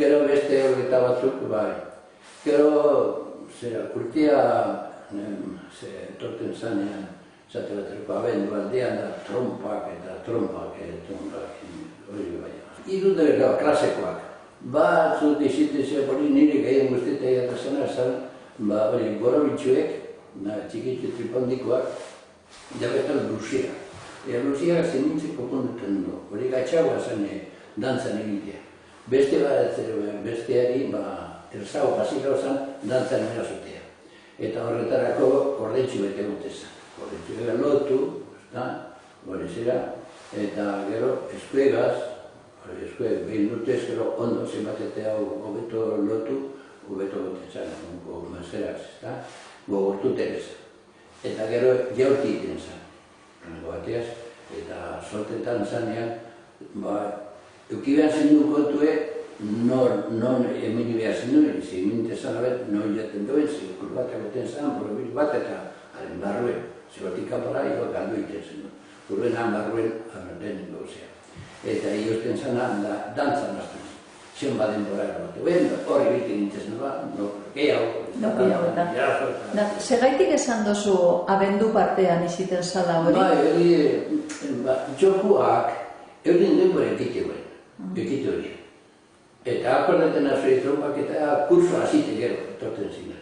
Gero beste horreta batzuk, bai. Gero, urtea, torten zanean, zate baterko abendu aldean da trompak, hori bai. Hiru dira klasekoak. Batzut izitezea hori nire gehien guztetea eta zena, hori gorobitxuek, txikitzu tripondikoak, jabetan Lucia. Lucia zenintzeko konduten du, hori gatxagoa zen dantzan egitea. Besteari, erzau pasiko zen, dantzan erazutea. Eta horretarako ordentzu bete gutezan. Ordentzu gara lotu, hori zera, eta gero eskuegaz, behin dutez gero ondo zenbatetea hobeto lotu, hobeto gutezan, mazeraz, gogortu terezan. Eta gero jaurti iten zen, bateaz, eta sortetan zanean, eukibean zen du kontue, non emini behar zen duen, eminte zan abet, non jaten duen, zikur bat egoten zen, borobil bat eta haren barruen, zigortik kapara, ego galdu iten zen duen. Uruen han barruen, denen gauzea. Eta iosten zana, dantzan azten zen. Zion baden bora erote. Hori bitin nintzen, gehiago. Segaitik esan dozu abendu partean iziten zala hori? Jokuak, eurin denbora ekite hori. Eta akordaten azue trompak eta kursoa azite gero, torten ziren.